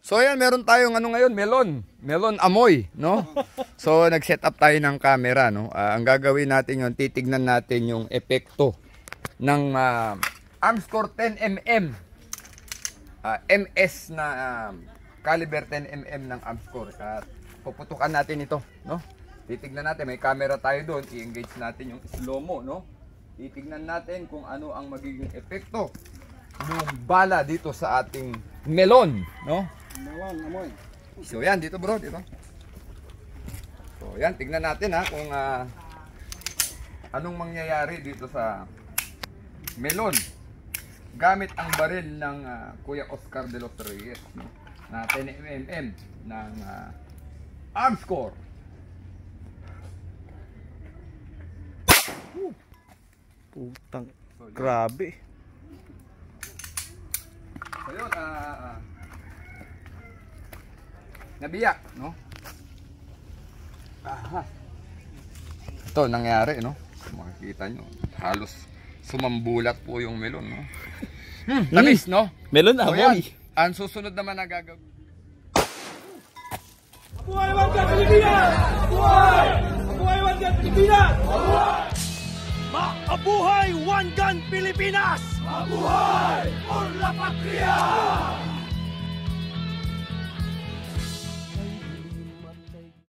So ayan, meron tayong ano ngayon, melon amoy, no? So nag-set up tayo ng camera, no? Ang gagawin natin yon, titignan natin yung epekto ng Armscore 10mm. MS na caliber 10mm ng Armscore. At puputukan natin ito, no? Titignan natin, may camera tayo doon, i-engage natin yung slow-mo, no? Titignan natin kung ano ang magiging epekto ng bala dito sa ating melon, no? Melon, amoy. So yan, dito bro, dito. So yan, tignan natin ha kung anong mangyayari dito sa melon gamit ang baril ng Kuya Oscar de los Reyes, no? Na 10mm ng Armscore. Putang, so, grabe. So yun, nabiyak, no? Aha. Ito, nangyari, no? Makikita nyo, halos sumambulat po yung melon, no? Tamis, no? Melon So amoy. yan, ang susunod naman na gagawin. Mabuhay Wanggang Pilipinas! Mabuhay! Mabuhay Wanggang Pilipinas! Mabuhay! Mabuhay Wanggang Pilipinas! Mabuhay! Por la Patria!